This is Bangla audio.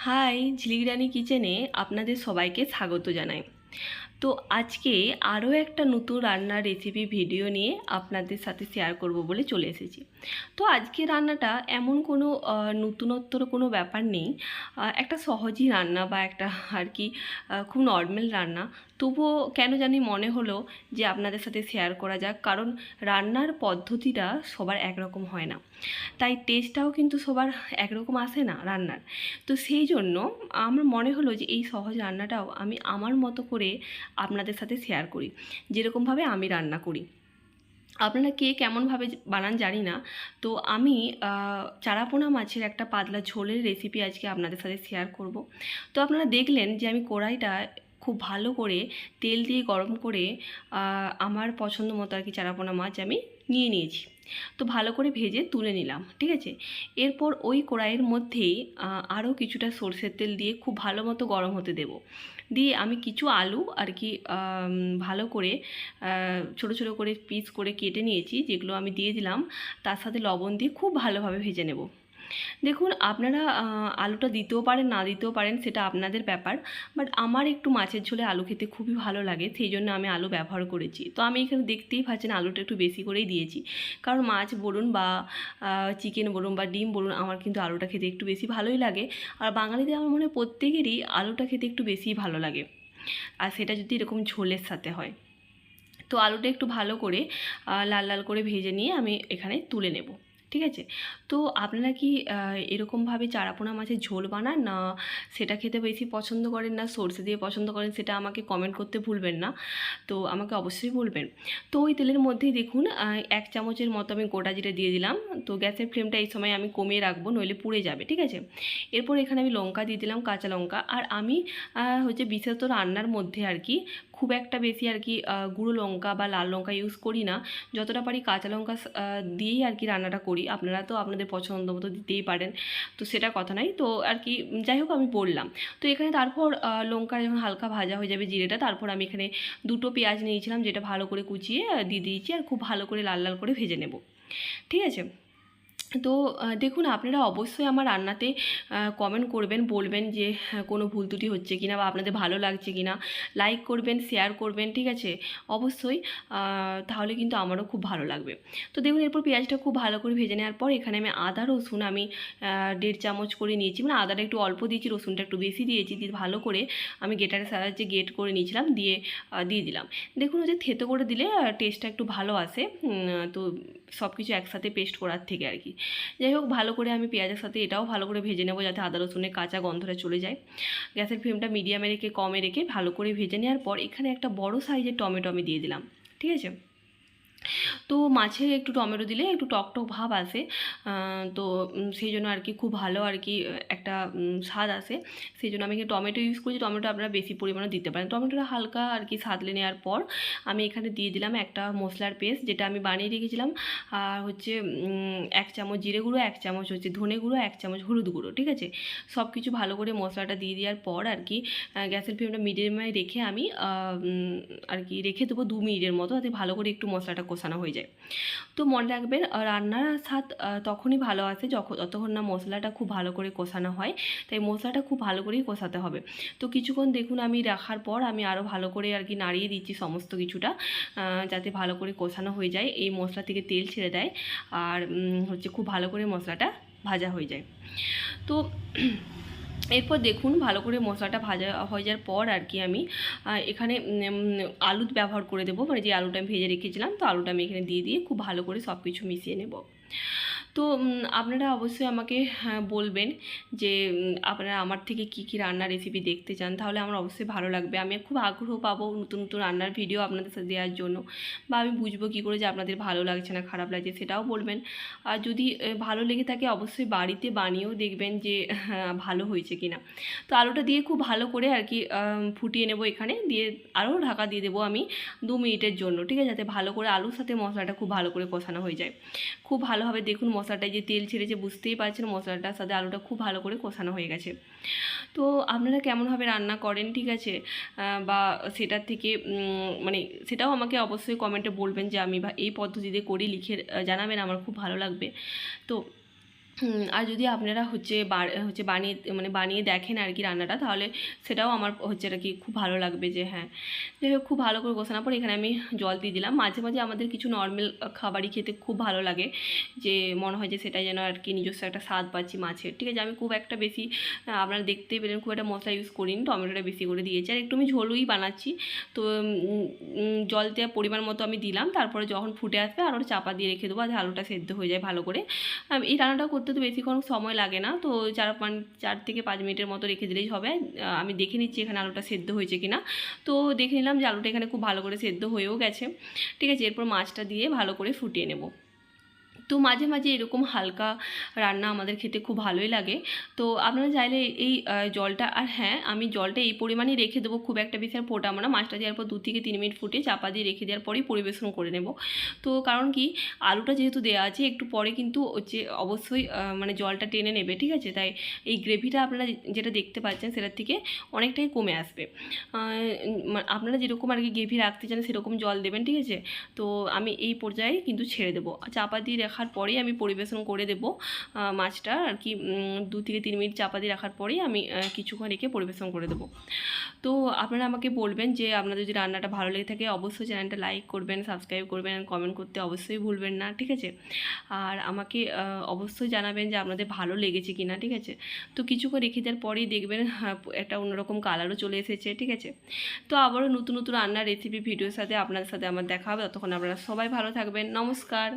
হাই, ঝিলিক রানী কিচেনে আপনাদের সবাইকে স্বাগত জানাই। তো আজকে আরও একটা নতুন রান্নার রেসিপি ভিডিও নিয়ে আপনাদের সাথে শেয়ার করব বলে চলে এসেছি। তো আজকে রান্নাটা এমন কোনো নতুনত্বর কোনো ব্যাপার নেই, একটা সহজই রান্না বা একটা আর কি খুব নর্মাল রান্না। তবুও কেন জানি মনে হলো যে আপনাদের সাথে শেয়ার করা যাক, কারণ রান্নার পদ্ধতিটা সবার একরকম হয় না, তাই টেস্টটাও কিন্তু সবার একরকম আসে না রান্নার। তো সেই জন্য আমার মনে হলো যে এই সহজ রান্নাটাও আমি আমার মতো করে আপনাদের সাথে শেয়ার করি, যেরকমভাবে আমি রান্না করি। আপনারা কে কেমনভাবে বানান জানি না। তো আমি চারাপোনা মাছের একটা পাতলা ঝোলের রেসিপি আজকে আপনাদের সাথে শেয়ার করব। তো আপনারা দেখলেন যে আমি কড়াইটা খুব ভালো করে তেল দিয়ে গরম করে আমার পছন্দ মতো আর কি চারাপোনা মাছ আমি নিয়ে নিয়েছি। তো ভালো করে ভেজে তুলে নিলাম, ঠিক আছে। এরপর ওই কড়াইয়ের মধ্যেই আরও কিছুটা সরষের তেল দিয়ে খুব ভালো মতো গরম হতে দেব। দিয়ে আমি কিছু আলু আর কি ভালো করে ছোটো ছোটো করে পিস করে কেটে নিয়েছি, যেগুলো আমি দিয়ে দিলাম। তার সাথে লবণ দিয়ে খুব ভালোভাবে ভেজে নেব। দেখুন, আপনারা আলুটা দিতেও পারেন, না দিতেও পারেন, সেটা আপনাদের ব্যাপার। বাট আমার একটু মাছের ঝোলে আলু খেতে খুবই ভালো লাগে, সেই জন্য আমি আলু ব্যবহার করেছি। তো আমি এখানে দেখতেই পাচ্ছেন আলুটা একটু বেশি করেই দিয়েছি, কারণ মাছ বলুন বা চিকেন বলুন বা ডিম বলুন, আমার কিন্তু আলুটা খেতে একটু বেশি ভালোই লাগে। আর বাঙালিদের আমার মনে হয় প্রত্যেকেরই আলুটা খেতে একটু বেশিই ভালো লাগে, আর সেটা যদি এরকম ঝোলের সাথে হয়। তো আলুটা একটু ভালো করে লাল লাল করে ভেজে নিয়ে আমি এখানে তুলে নেব, ঠিক আছে। তো আপনারা কি এরকমভাবে চারাপোনা মাছের ঝোল বানান, না সেটা খেতে বেশি পছন্দ করেন, না সরষে দিয়ে পছন্দ করেন, সেটা আমাকে কমেন্ট করতে ভুলবেন না। তো আমাকে অবশ্যই বলবেন। তো ওই তেলের মধ্যেই দেখুন 1 চামচের মতো আমি গোটা জিরে দিয়ে দিলাম। তো গ্যাসের ফ্লেমটা এই সময় আমি কমিয়ে রাখবো, নইলে পুড়ে যাবে, ঠিক আছে। এরপর এখানে আমি লঙ্কা দিয়ে দিলাম, কাঁচা লঙ্কা। আর আমি বিশেষত রান্নার মধ্যে আর কি খুব একটা বেশি আর কি গুঁড়ো লঙ্কা বা লাল লঙ্কা ইউজ করি না। যতটা পারি কাঁচা লঙ্কা দিয়েই আর কি রান্নাটা করি। আপনারা তো আপনাদের পছন্দ মতো দিতেই পারেন, তো সেটা কথা নাই। তো আর কি যাই হোক আমি বললাম। তো এখানে তারপর লঙ্কা যখন হালকা ভাজা হয়ে যাবে জিরেটা, তারপর আমি এখানে 2টো পেঁয়াজ নিয়েছিলাম, যেটা ভালো করে কুচিয়ে দিয়ে দিয়েছি, আর খুব ভালো করে লাল লাল করে ভেজে নেব, ঠিক আছে। তো দেখুন, আপনারা অবশ্যই আমার রান্নাতে কমেন্ট করবেন, বলবেন যে কোনো ভুল ত্রুটি হচ্ছে কিনা বা আপনাদের ভালো লাগছে কিনা। লাইক করবেন, শেয়ার করবেন, ঠিক আছে, অবশ্যই। তাহলে কিন্তু আমারও খুব ভালো লাগবে। তো দেখুন, এরপর পেঁয়াজটা খুব ভালো করে ভেজে নেওয়ার পর এখানে আমি আদা রসুন আমি 1.5 চামচ করে নিয়েছি। মানে আদাটা একটু অল্প দিয়েছি, রসুনটা একটু বেশি দিয়েছি। দিয়ে ভালো করে আমি গ্রেটারের সাহায্যে গ্রেট করে নিয়েছিলাম, দিয়ে দিলাম। দেখুন, যে থেতো করে দিলে টেস্টটা একটু ভালো আসে। তো সব কিছু একসাথে পেস্ট করার থেকে আর কি। যাই হোক, ভালো করে আমি পেঁয়াজের সাথে এটাও ভালো করে ভেজে নেবো, যাতে আদা রসুনের কাঁচা গন্ধটা চলে যায়। গ্যাসের ফ্লেমটা মিডিয়ামে রেখে কমে রেখে ভালো করে ভেজে নেওয়ার পর এখানে একটা বড় সাইজের টমেটো আমি দিয়ে দিলাম, ঠিক আছে। তো মাছে একটু টমেটো দিলে একটু টক টক ভাব আসে। তো সেই জন্য আর কি খুব ভালো আর কি একটা স্বাদ আসে। সেই জন্য আমি এখানে টমেটো ইউজ করছি। টমেটো আপনারা বেশি পরিমাণে দিতে পারেন। টমেটোটা হালকা আর কি সাঁতলে নেওয়ার পর আমি এখানে দিয়ে দিলাম একটা মশলার পেস্ট, যেটা আমি বানিয়ে রেখেছিলাম। আর 1 চামচ জিরে গুঁড়ো, 1 চামচ ধনে গুঁড়ো, 1 চামচ হলুদ গুঁড়ো, ঠিক আছে। সব কিছু ভালো করে মশলাটা দিয়ে দেওয়ার পর আর কি গ্যাসের ফ্লেমটা মিডিয়ামে রেখে আমি আর কি রেখে দেবো 2 মিনিটের মতো, যাতে ভালো করে একটু মশলাটা কষানো হয়ে যায়। তো মনে রাখবেন, রান্নার স্বাদ তখনই ভালো আসে যতক্ষণ না মশলাটা খুব ভালো করে কষানো হয়। তাই মশলাটা খুব ভালো করেই কষাতে হবে। তো কিছুক্ষণ দেখুন আমি রাখার পর আমি আরও ভালো করে আর কি নাড়িয়ে দিচ্ছি সমস্ত কিছুটা, যাতে ভালো করে কষানো হয়ে যায়, এই মশলা থেকে তেল ছেড়ে দেয়, আর খুব ভালো করে মশলাটা ভাজা হয়ে যায়। তো এরপর দেখুন, ভালো করে মশলাটা ভাজা হয়ে যাওয়ার পর আর কি আমি এখানে আলু ব্যবহার করে দেবো। মানে যে আলুটা আমি ভেজে রেখেছিলাম, তো আলুটা আমি এখানে দিয়ে খুব ভালো করে সব কিছু মিশিয়ে নেব। তো আপনারা অবশ্যই আমাকে বলবেন যে আপনারা আমার থেকে কি কি রান্নার রেসিপি দেখতে চান, তাহলে আমার অবশ্যই ভালো লাগবে। আমি খুব আগ্রহ পাবো নতুন নতুন রান্নার ভিডিও আপনাদের সাথে দেওয়ার জন্য, বা আমি বুঝবো কী করে যে আপনাদের ভালো লাগছে না খারাপ লাগছে, সেটাও বলবেন। আর যদি ভালো লেগে থাকে অবশ্যই বাড়িতে বানিয়েও দেখবেন যে ভালো হয়েছে কিনা। তো আলুটা দিয়ে খুব ভালো করে আর কি ফুটিয়ে নেব এখানে, দিয়ে আরও ঢাকা দিয়ে দেবো আমি 2 মিনিটের জন্য, ঠিক আছে, যাতে ভালো করে আলুর সাথে মশলাটা খুব ভালো করে কষানো হয়ে যায়। খুব ভালোভাবে দেখুন মশলাটায় যে তেল ছেড়েছে, বুঝতেই পারছেন মশলাটার সাথে আলুটা খুব ভালো করে কষানো হয়ে গেছে। তো আপনারা কেমনভাবে রান্না করেন, ঠিক আছে, বা সেটার থেকে মানে সেটাও আমাকে অবশ্যই কমেন্টে বলবেন যে আমি এই পদ্ধতিতে করি, লিখে জানাবেন, আমার খুব ভালো লাগবে। তো আর যদি আপনারা বানিয়ে বানিয়ে দেখেন আর কি রান্নাটা, তাহলে সেটাও আমার আর কি খুব ভালো লাগবে যে হ্যাঁ। যাই হোক, খুব ভালো করে কষানোর পর এখানে আমি জল দিয়ে দিলাম। মাঝে মাঝে আমাদের কিছু নর্মাল খাবারই খেতে খুব ভালো লাগে, যে মনে হয় যে সেটাই যেন আর কি নিজস্ব একটা স্বাদ পাচ্ছি মাছের। ঠিক আছে, আমি খুব একটা বেশি আপনারা দেখতেই পেলেন খুব একটা মশলা ইউজ করিনি, টমেটোটা বেশি করে দিয়েছি আর একটু আমি ঝোলই বানাচ্ছি। তো জল দেওয়ার পরিমাণ মতো আমি দিলাম, তারপরে যখন ফুটে আসবে আর ওটা চাপা দিয়ে রেখে দেবো, আর আলুটা সেদ্ধ হয়ে যায় ভালো করে। এই রান্নাটা করতে তো বেশিক্ষণ সময় লাগে না, তো 4 থেকে 5 মিনিটের মতো রেখে দিলেই হবে। আমি দেখে নিচ্ছি এখানে আলুটা সেদ্ধ হয়েছে কিনা। তো দেখে নিলাম যে আলুটা এখানে খুব ভালো করে সেদ্ধ হয়েও গেছে। ঠিক আছে, এরপর মাছটা দিয়ে ভালো করে ফুটিয়ে নেব। তো মাঝে মাঝে এরকম হালকা রান্না আমাদের খেতে খুব ভালোই লাগে। তো আপনারা চাইলে এই জলটা, আর হ্যাঁ আমি জলটা এই পরিমাণেই রেখে দেবো, খুব একটা বেশি আর ফোটাবো না। মাছটা দেওয়ার পর 2 থেকে 3 মিনিট ফুটিয়ে চাপা দিয়ে রেখে দেওয়ার পরেই পরিবেশন করে নেব। তো কারণ কি, আলুটা যেহেতু দেওয়া আছে একটু পরে কিন্তু হচ্ছে অবশ্যই জলটা টেনে নেবে। ঠিক আছে, তাই এই গ্রেভিটা আপনারা যেটা দেখতে পাচ্ছেন সেটার থেকে অনেকটাই কমে আসবে। আপনারা যেরকম আর কি গ্রেভি রাখতে চান সেরকম জল দেবেন। ঠিক আছে, তো আমি এই পর্যায়ে কিন্তু ছেড়ে দেবো, চাপা দিয়ে রাখার পরেই আমি পরিবেশন করে দেবো মাছটা আর কি। 2 থেকে 3 মিনিট চাপা দিয়ে রাখার পরেই আমি কিছুক্ষণ রেখে পরিবেশন করে দেবো। তো আপনারা আমাকে বলবেন যে আপনাদের যদি রান্নাটা ভালো লেগে থাকে, অবশ্যই চ্যানেলটা লাইক করবেন, সাবস্ক্রাইব করবেন, কমেন্ট করতে অবশ্যই ভুলবেন না। ঠিক আছে, আর আমাকে অবশ্যই জানাবেন যে আপনাদের ভালো লেগেছে কি না। ঠিক আছে, তো কিছুক্ষণ রেখে দেওয়ার পরেই দেখবেন একটা অন্যরকম কালারও চলে এসেছে। ঠিক আছে, তো আবারও নতুন নতুন রান্নার রেসিপি ভিডিওর সাথে আপনাদের সাথে আমার দেখা হবে। ততক্ষণ আপনারা সবাই ভালো থাকবেন। নমস্কার।